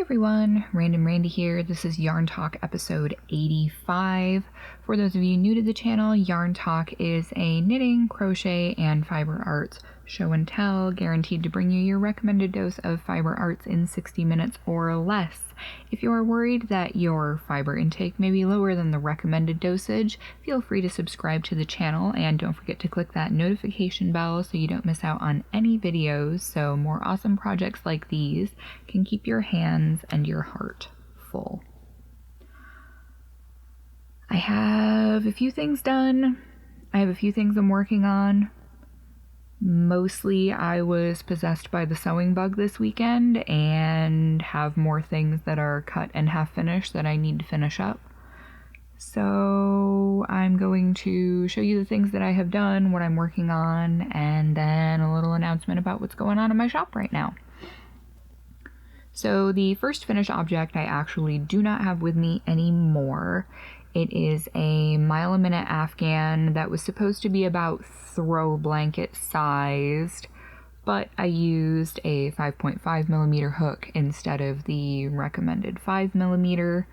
everyone, Random Randy here. This is Yarn Talk episode 85. For those of you new to the channel, Yarn Talk is a knitting, crochet, and fiber arts show and tell, guaranteed to bring you your recommended dose of fiber arts in 60 minutes or less. If you are worried that your fiber intake may be lower than the recommended dosage, feel free to subscribe to the channel and don't forget to click that notification bell so you don't miss out on any videos, so more awesome projects like these can keep your hands and your heart full. I have a few things done. I have a few things I'm working on. Mostly I was possessed by the sewing bug this weekend and have more things that are cut and half finished that I need to finish up. So I'm going to show you the things that I have done, what I'm working on, and then a little announcement about what's going on in my shop right now. So the first finished object I actually do not have with me anymore. It is a mile a minute Afghan that was supposed to be about throw blanket sized, but I used a 5.5 millimeter hook instead of the recommended 5 millimeter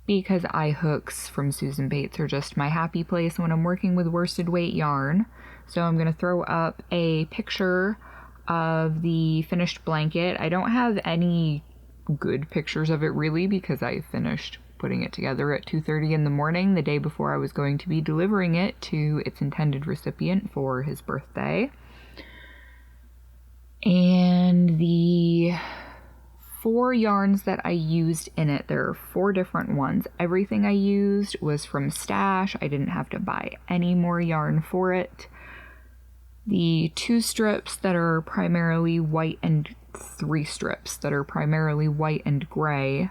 because eye hooks from Susan Bates are just my happy place when I'm working with worsted weight yarn. So I'm going to throw up a picture of the finished blanket. I don't have any good pictures of it really because I finished putting it together at 2:30 in the morning, the day before I was going to be delivering it to its intended recipient for his birthday. And the 4 yarns that I used in it, there are 4 different ones. Everything I used was from Stash. I didn't have to buy any more yarn for it. The 2 strips that are primarily white and 3 strips that are primarily white and gray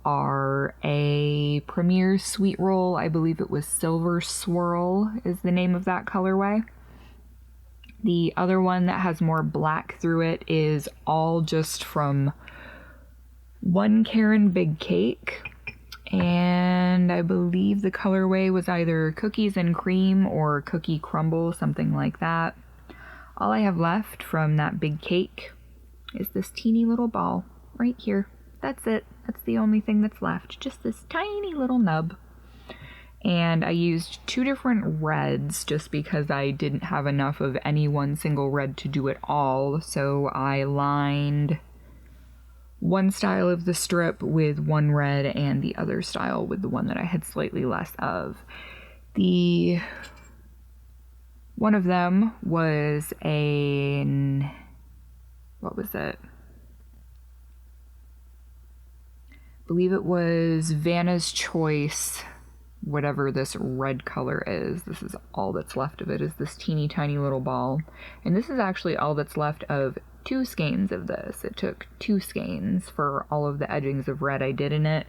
are a Premier Sweet Roll. I believe it was Silver Swirl is the name of that colorway. The other one that has more black through it is all just from One Karen Big Cake, and I believe the colorway was either Cookies and Cream or Cookie Crumble, something like that. All I have left from that big cake is this teeny little ball right here. That's it. That's the only thing that's left. Just this tiny little nub. And I used 2 different reds just because I didn't have enough of any one single red to do it all. So I lined one style of the strip with one red and the other style with the one that I had slightly less of. One of them was what was it? I believe it was Vanna's Choice, whatever this red color is. This is all that's left of it, is this teeny tiny little ball. And this is actually all that's left of 2 skeins of this. It took 2 skeins for all of the edgings of red I did in it.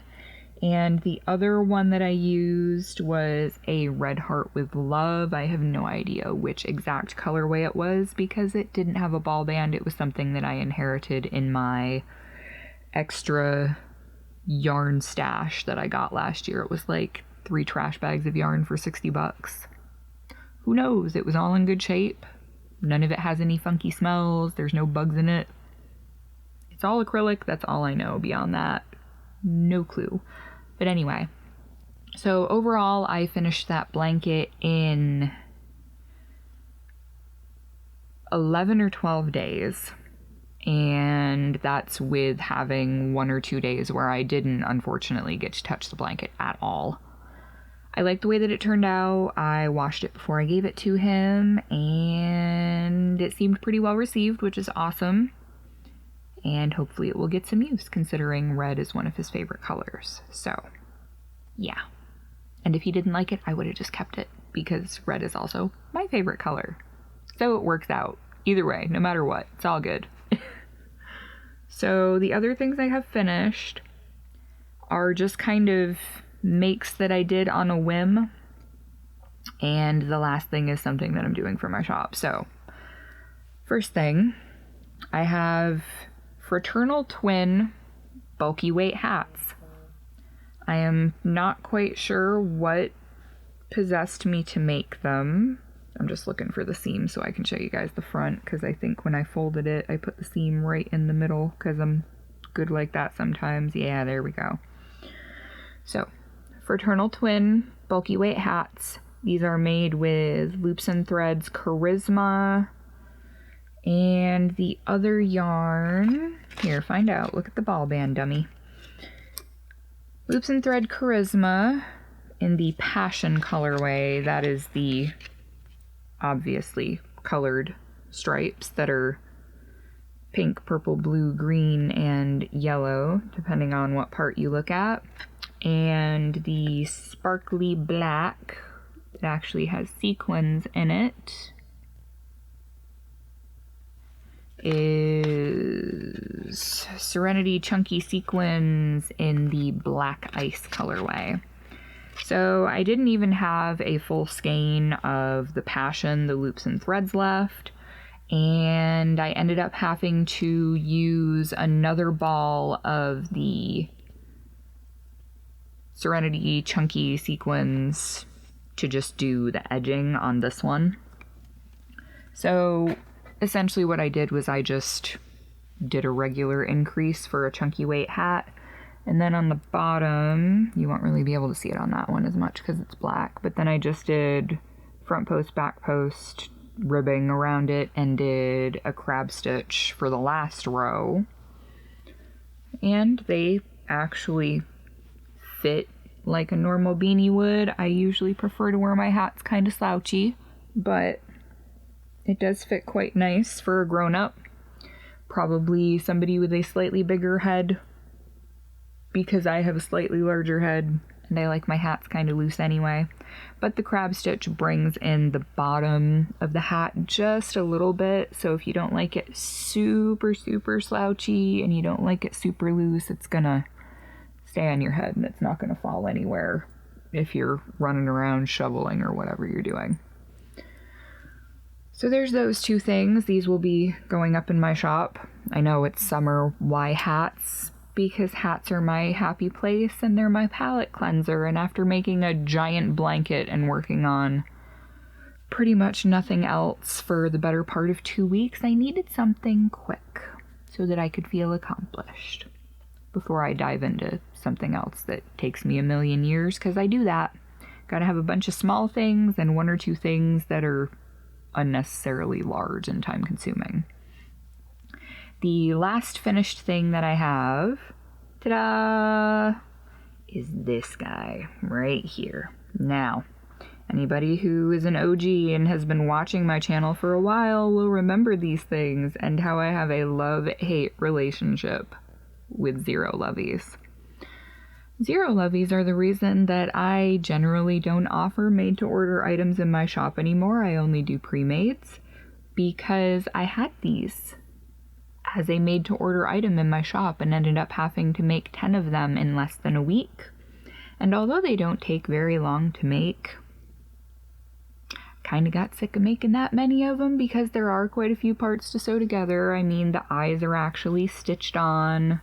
And the other one that I used was a Red Heart with Love. I have no idea which exact colorway it was because it didn't have a ball band. It was something that I inherited in my extra yarn stash that I got last year. It was like 3 trash bags of yarn for 60 bucks. Who knows? It was all in good shape. None of it has any funky smells. There's no bugs in it. It's all acrylic. That's all I know. Beyond that, no clue. But anyway, so overall I finished that blanket in 11 or 12 days. And that's with having 1 or 2 days where I didn't unfortunately get to touch the blanket at all. I liked the way that it turned out. I washed it before I gave it to him and it seemed pretty well received, which is awesome. And hopefully it will get some use considering red is one of his favorite colors. So yeah. And if he didn't like it, I would have just kept it because red is also my favorite color. So it works out. Either way, no matter what, it's all good. So the other things I have finished are just kind of makes that I did on a whim. And the last thing is something that I'm doing for my shop. So first thing, I have fraternal twin bulky weight hats. I am not quite sure what possessed me to make them. I'm just looking for the seam so I can show you guys the front, because I think when I folded it, I put the seam right in the middle because I'm good like that sometimes. Yeah, there we go. So, Fraternal Twin bulky weight hats. These are made with Loops and Threads Charisma. And the other yarn, here, find out. Look at the ball band, dummy. Loops and Thread Charisma in the Passion colorway. That is the obviously colored stripes that are pink, purple, blue, green, and yellow, depending on what part you look at. And the Sparkly Black, it actually has sequins in it, is Serenity Chunky Sequins in the Black Ice colorway. So I didn't even have a full skein of the Passion, the Loops and Threads left, and I ended up having to use another ball of the Serenity Chunky Sequins to just do the edging on this one. So essentially what I did was I just did a regular increase for a chunky weight hat, and then on the bottom, you won't really be able to see it on that one as much because it's black, but then I just did front post, back post, ribbing around it, and did a crab stitch for the last row, and they actually fit like a normal beanie would. I usually prefer to wear my hats kind of slouchy, but it does fit quite nice for a grown-up. Probably somebody with a slightly bigger head, because I have a slightly larger head and I like my hats kind of loose anyway. But the crab stitch brings in the bottom of the hat just a little bit, so if you don't like it super slouchy and you don't like it super loose, it's gonna stay on your head and it's not gonna fall anywhere if you're running around shoveling or whatever you're doing. So there's those two things. These will be going up in my shop. I know it's summer, why hats? Because hats are my happy place and they're my palette cleanser, and after making a giant blanket and working on pretty much nothing else for the better part of 2 weeks, I needed something quick so that I could feel accomplished before I dive into something else that takes me a million years, because I do that. Gotta have a bunch of small things and 1 or 2 things that are unnecessarily large and time consuming. The last finished thing that I have, ta-da, is this guy right here. Now, anybody who is an OG and has been watching my channel for a while will remember these things and how I have a love-hate relationship with Zero Lovies. Zero Lovies are the reason that I generally don't offer made-to-order items in my shop anymore. I only do pre-mades, because I had these as a made-to-order item in my shop and ended up having to make 10 of them in less than a week. And although they don't take very long to make, kind of got sick of making that many of them because there are quite a few parts to sew together. I mean, the eyes are actually stitched on.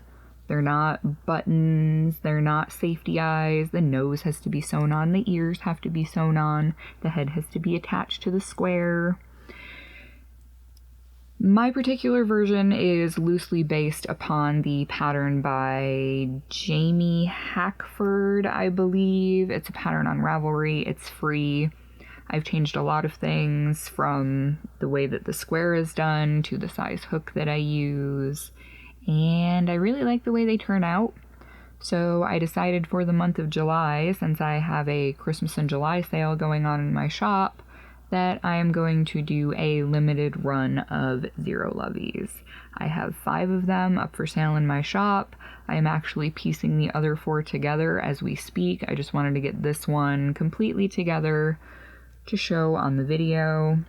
They're not buttons, they're not safety eyes, the nose has to be sewn on, the ears have to be sewn on, the head has to be attached to the square. My particular version is loosely based upon the pattern by Jamie Hackford, I believe. It's a pattern on Ravelry, it's free. I've changed a lot of things, from the way that the square is done to the size hook that I use, and I really like the way they turn out. So I decided for the month of July, since I have a Christmas in July sale going on in my shop, that I am going to do a limited run of Zero Lovies. I have 5 of them up for sale in my shop. I am actually piecing the other 4 together as we speak. I just wanted to get this one completely together to show on the video.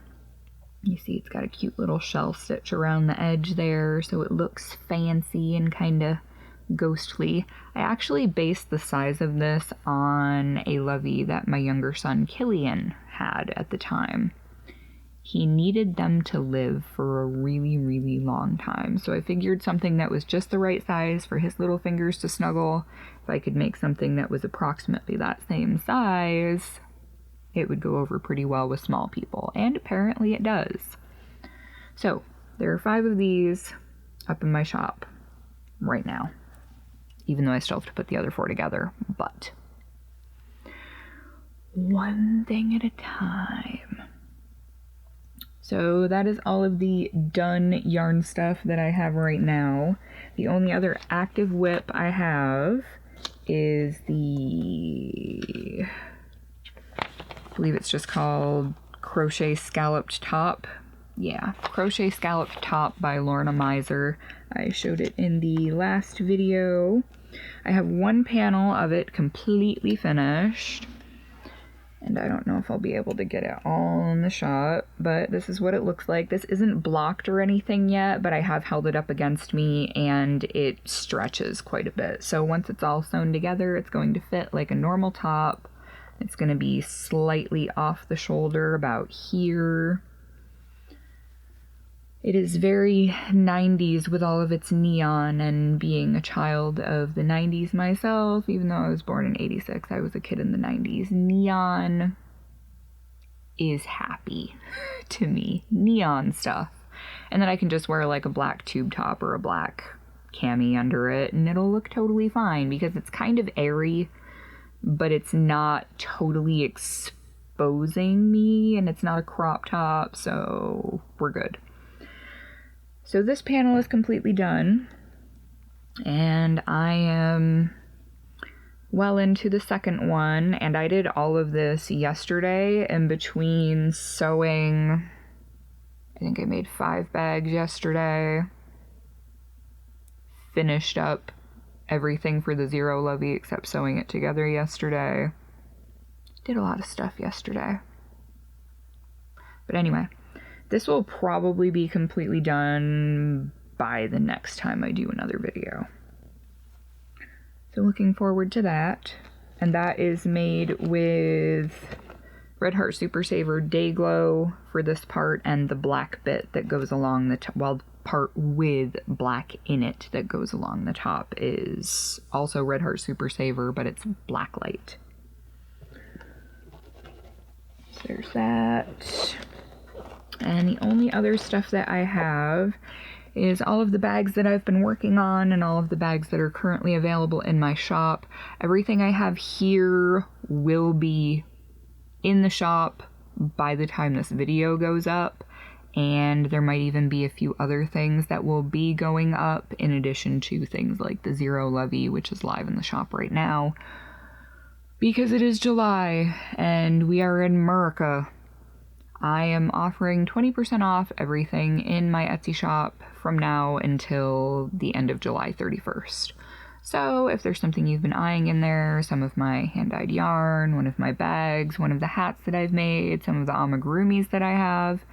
You see it's got a cute little shell stitch around the edge there, so it looks fancy and kind of ghostly. I actually based the size of this on a Lovie that my younger son Killian had at the time. He needed them to live for a really long time, so I figured something that was just the right size for his little fingers to snuggle. If I could make something that was approximately that same size, it would go over pretty well with small people, and apparently it does. So there are 5 of these up in my shop. right now, even though I still have to put the other 4 together, but one thing at a time. So that is all of the done yarn stuff that I have right now. The only other active whip I have is the, I believe it's just called Crochet Scalloped Top. Yeah, Crochet Scalloped Top by Lorna Miser. I showed it in the last video. I have one panel of it completely finished, and I don't know if I'll be able to get it all in the shot, but this is what it looks like. This isn't blocked or anything yet, but I have held it up against me and it stretches quite a bit. So once it's all sewn together, it's going to fit like a normal top. It's going to be slightly off the shoulder about here. It is very 90s with all of its neon, and being a child of the 90s myself, even though I was born in 86, I was a kid in the 90s. Neon is happy to me. Neon stuff. And then I can just wear like a black tube top or a black cami under it, and it'll look totally fine because it's kind of airy, but it's not totally exposing me, and it's not a crop top, so we're good. So this panel is completely done, and I am well into the second one, and I did all of this yesterday in between sewing. I think I made 5 bags yesterday, finished up everything for the Zero Lovey except sewing it together yesterday. Did a lot of stuff yesterday. But anyway, this will probably be completely done by the next time I do another video. So looking forward to that. And that is made with Red Heart Super Saver Day Glow for this part, and the black bit that goes along the top, well, part with black in it that goes along the top is also Red Heart Super Saver, but it's black light. So there's that. And the only other stuff that I have is all of the bags that I've been working on and all of the bags that are currently available in my shop. Everything I have here will be in the shop by the time this video goes up, and there might even be a few other things that will be going up in addition to things like the Zero Lovey, which is live in the shop right now because it is July and we are in America. I am offering 20% off everything in my Etsy shop from now until the end of July 31st. So if there's something you've been eyeing in there, some of my hand-dyed yarn, one of my bags, one of the hats that I've made, some of the amigurumis that I have,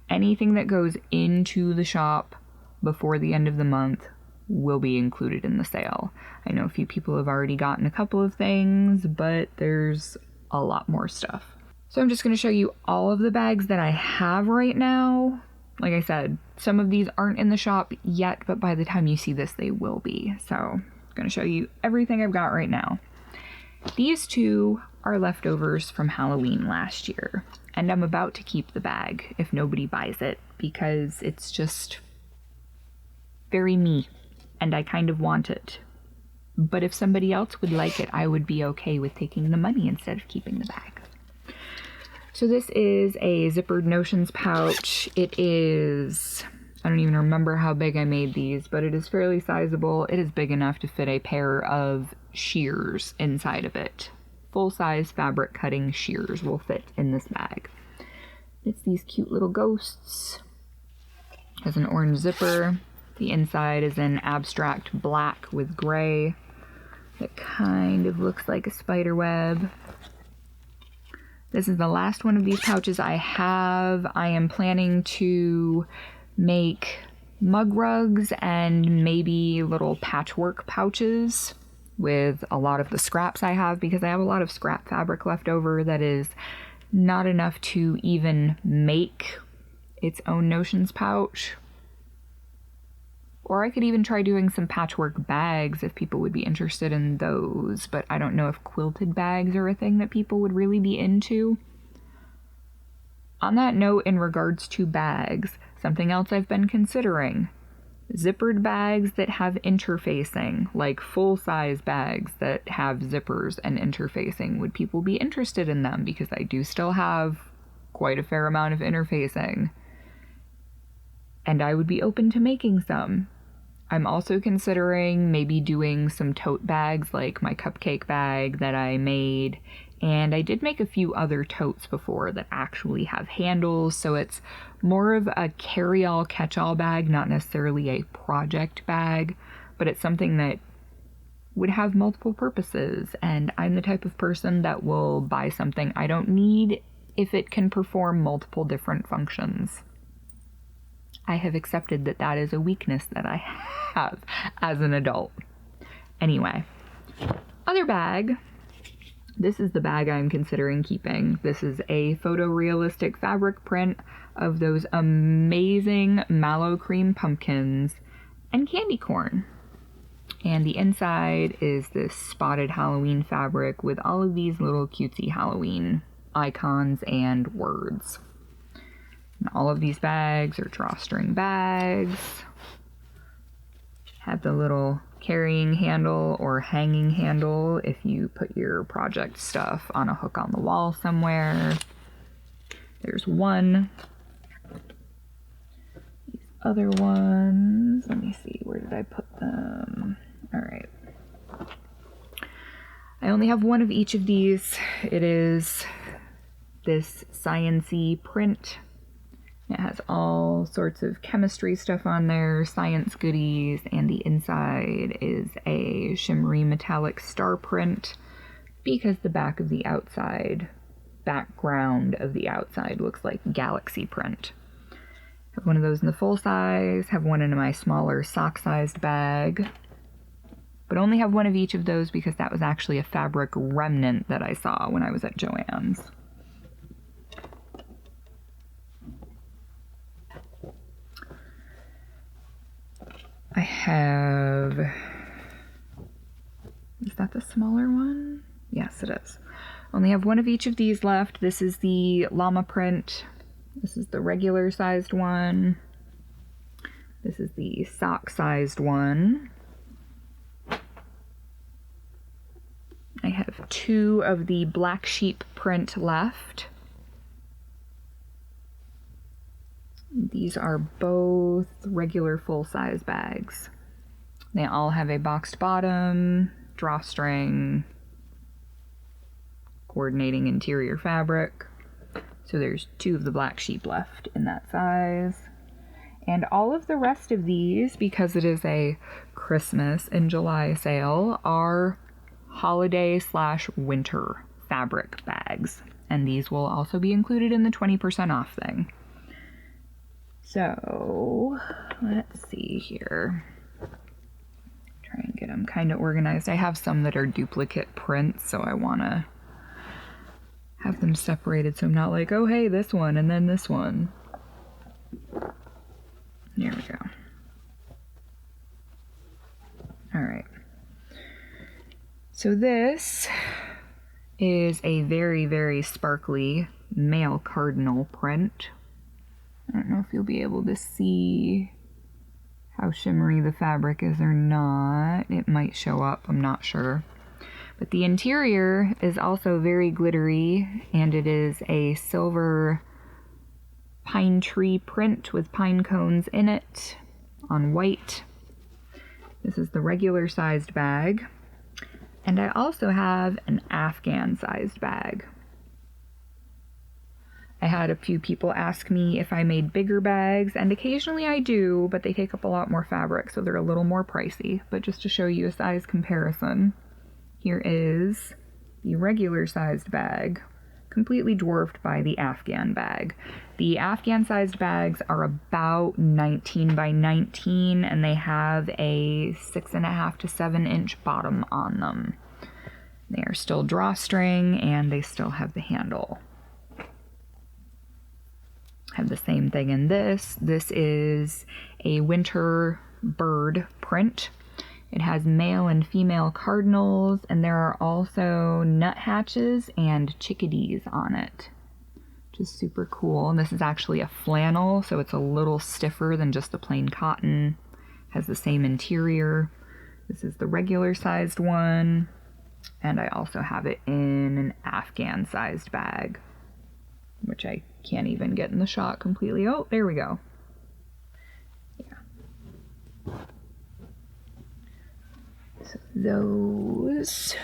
anything that goes into the shop before the end of the month will be included in the sale. I know a few people have already gotten a couple of things, but there's a lot more stuff. So I'm just going to show you all of the bags that I have right now. Like I said, some of these aren't in the shop yet, but by the time you see this, they will be. So I'm going to show you everything I've got right now. These two are leftovers from Halloween last year, and I'm about to keep the bag if nobody buys it because it's just very me, and I kind of want it. But if somebody else would like it, I would be okay with taking the money instead of keeping the bag. So this is a zippered notions pouch. It is, I don't even remember how big I made these, but it is fairly sizable. It is big enough to fit a pair of shears inside of it. Full-size fabric cutting shears will fit in this bag. It's these cute little ghosts. Has an orange zipper. The inside is in abstract black with gray. It kind of looks like a spider web. This is the last one of these pouches I have. I am planning to make mug rugs and maybe little patchwork pouches with a lot of the scraps I have, because I have a lot of scrap fabric left over that is not enough to even make its own notions pouch. Or I could even try doing some patchwork bags if people would be interested in those, but I don't know if quilted bags are a thing that people would really be into. On that note, in regards to bags, something else I've been considering zippered bags that have interfacing, like full-size bags that have zippers and interfacing. Would people be interested in them? Because I do still have quite a fair amount of interfacing, and I would be open to making some. I'm also considering maybe doing some tote bags, like my cupcake bag that I made, and I did make a few other totes before that actually have handles, so it's more of a carry-all catch-all bag, not necessarily a project bag, but it's something that would have multiple purposes, and I'm the type of person that will buy something I don't need if it can perform multiple different functions. I have accepted that that is a weakness that I have as an adult. Anyway, other bag. This is the bag I'm considering keeping. This is a photorealistic fabric print of those amazing mallow cream pumpkins and candy corn. And the inside is this spotted Halloween fabric with all of these little cutesy Halloween icons and words. And all of these bags are drawstring bags. Have the little carrying handle or hanging handle if you put your project stuff on a hook on the wall somewhere. There's one. These other ones, let me see, where did I put them? All right. I only have one of each of these. It is this science-y print. It has all sorts of chemistry stuff on there, science goodies, and the inside is a shimmery metallic star print because the back of the outside, background of the outside looks like galaxy print. Have one of those in the full size, have one in my smaller sock-sized bag, but only have one of each of those because that was actually a fabric remnant that I saw when I was at Joann's. I have, is that the smaller one? Yes, it is. Only have one of each of these left. This is the llama print. This is the regular sized one. This is the sock sized one. I have two of the black sheep print left. These are both regular full-size bags. They all have a boxed bottom, drawstring, coordinating interior fabric. So there's two of the black sheep left in that size. And all of the rest of these, because it is a Christmas in July sale, are holiday/winter fabric bags. And these will also be included in the 20% off thing. So, let's see here. Try and get them kind of organized. I have some that are duplicate prints, so I want to have them separated so I'm not like, oh hey, this one and then this one. There we go. Alright. So this is a very, very sparkly male cardinal print. I don't know if you'll be able to see how shimmery the fabric is or not. It might show up, I'm not sure. But the interior is also very glittery, and it is a silver pine tree print with pine cones in it on white. This is the regular sized bag. And I also have an Afghan sized bag. I had a few people ask me if I made bigger bags, and occasionally I do, but they take up a lot more fabric, so they're a little more pricey. But just to show you a size comparison, here is the regular sized bag, completely dwarfed by the Afghan bag. The Afghan sized bags are about 19 by 19, and they have a 6.5 to 7 inch bottom on them. They are still drawstring, and they still have the handle. Have the same thing in this. This is a winter bird print. It has male and female cardinals, and there are also nuthatches and chickadees on it, which is super cool. And this is actually a flannel, so it's a little stiffer than just the plain cotton. Has the same interior. This is the regular sized one. And I also have it in an Afghan sized bag, which I can't even get in the shot completely. Oh, there we go. Yeah. So those.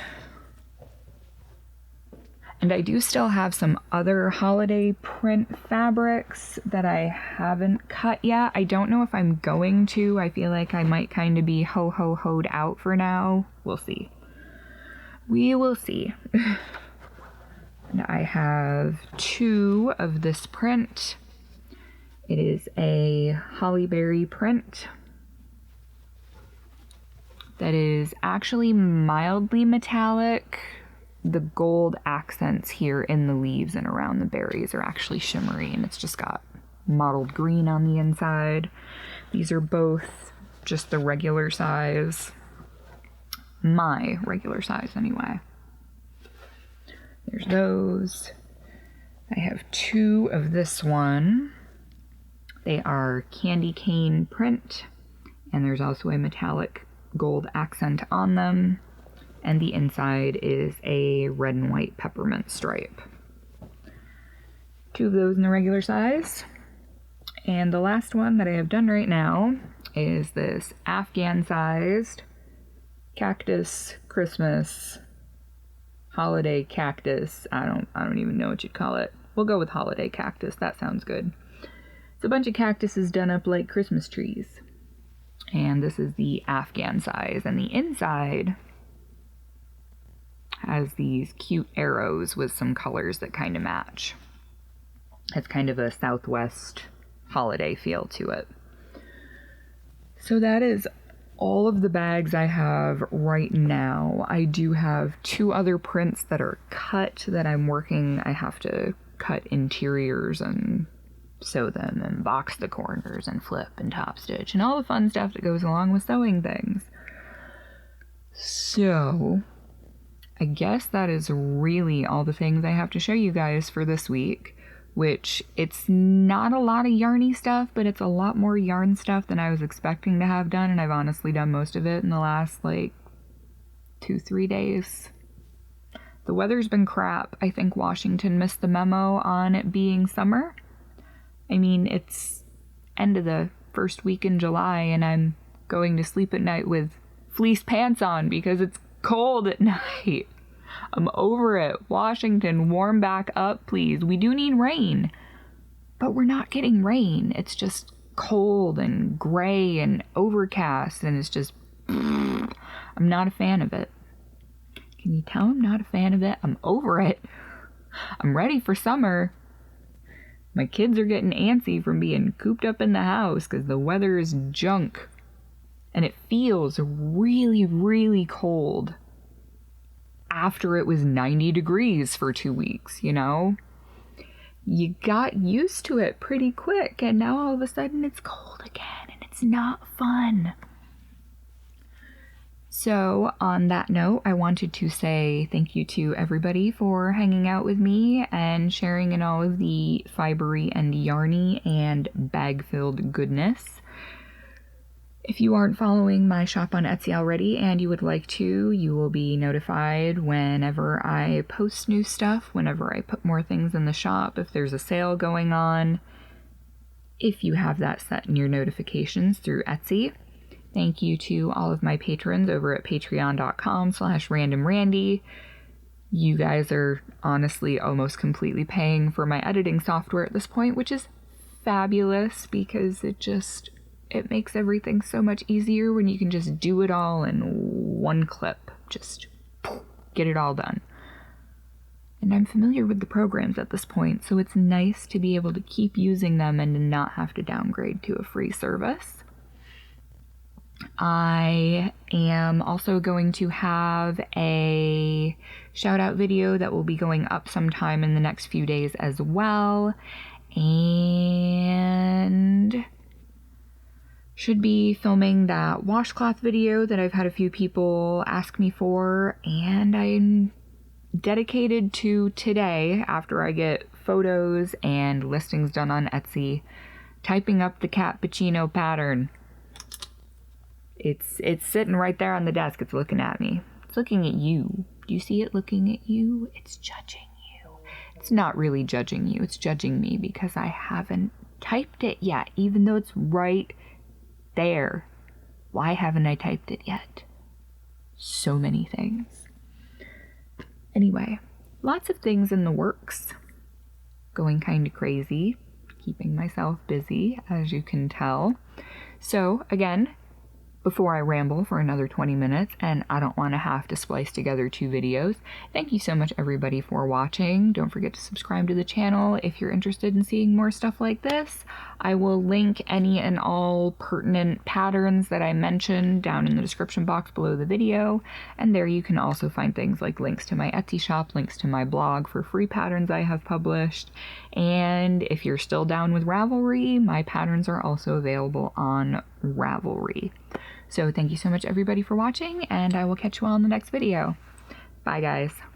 And I do still have some other holiday print fabrics that I haven't cut yet. I don't know if I'm going to. I feel like I might kind of be ho-ho-hoed out for now. We'll see. We will see. And I have 2 of this print. It is a Holley Berry print that is actually mildly metallic. The gold accents here in the leaves and around the berries are actually shimmery, and it's just got mottled green on the inside. These are both just the regular size. My regular size anyway. There's those. I have 2 of this one. They are candy cane print, and there's also a metallic gold accent on them. And the inside is a red and white peppermint stripe. 2 of those in the regular size. And the last one that I have done right now is this Afghan sized cactus Christmas holiday cactus. I don't even know what you'd call it. We'll go with holiday cactus. That sounds good. It's a bunch of cactuses done up like Christmas trees. And this is the Afghan size. And the inside has these cute arrows with some colors that kind of match. It's kind of a Southwest holiday feel to it. So that is all of the bags I have right now. I do have 2 other prints that are cut that I'm working. I have to cut interiors and sew them and box the corners and flip and top stitch and all the fun stuff that goes along with sewing things. So I guess that is really all the things I have to show you guys for this week, which it's not a lot of yarny stuff, but it's a lot more yarn stuff than I was expecting to have done, and I've honestly done most of it in the last, like, 2-3 days. The weather's been crap. I think Washington missed the memo on it being summer. I mean, it's end of the first week in July, and I'm going to sleep at night with fleece pants on because it's cold at night. I'm over it. Washington, warm back up, please. We do need rain, but we're not getting rain. It's just cold and gray and overcast, and it's just, I'm not a fan of it. Can you tell I'm not a fan of it? I'm over it. I'm ready for summer. My kids are getting antsy from being cooped up in the house because the weather is junk. And it feels really, really cold after it was 90 degrees for 2 weeks, you know? You got used to it pretty quick, and now all of a sudden it's cold again, and it's not fun. So, on that note, I wanted to say thank you to everybody for hanging out with me and sharing in all of the fibery and yarny and bag-filled goodness. If you aren't following my shop on Etsy already and you would like to, you will be notified whenever I post new stuff, whenever I put more things in the shop, if there's a sale going on, if you have that set in your notifications through Etsy. Thank you to all of my patrons over at patreon.com/randomrandy. You guys are honestly almost completely paying for my editing software at this point, which is fabulous because it makes everything so much easier when you can just do it all in one clip. Just get it all done. And I'm familiar with the programs at this point, so it's nice to be able to keep using them and to not have to downgrade to a free service. I am also going to have a shout out video that will be going up sometime in the next few days as well. And should be filming that washcloth video that I've had a few people ask me for, and I'm dedicated to today, after I get photos and listings done on Etsy, typing up the cappuccino pattern. It's sitting right there on the desk. It's looking at me. It's looking at you. Do you see it looking at you? It's judging you. It's not really judging you. It's judging me because I haven't typed it yet, even though it's right there. Why haven't I typed it yet? So many things. Anyway, lots of things in the works. Going kind of crazy. Keeping myself busy, as you can tell. So, again, before I ramble for another 20 minutes, and I don't want to have to splice together 2 videos, thank you so much everybody for watching. Don't forget to subscribe to the channel if you're interested in seeing more stuff like this. I will link any and all pertinent patterns that I mentioned down in the description box below the video, and there you can also find things like links to my Etsy shop, links to my blog for free patterns I have published, and if you're still down with Ravelry, my patterns are also available on Ravelry. So thank you so much everybody for watching, and I will catch you all in the next video. Bye guys.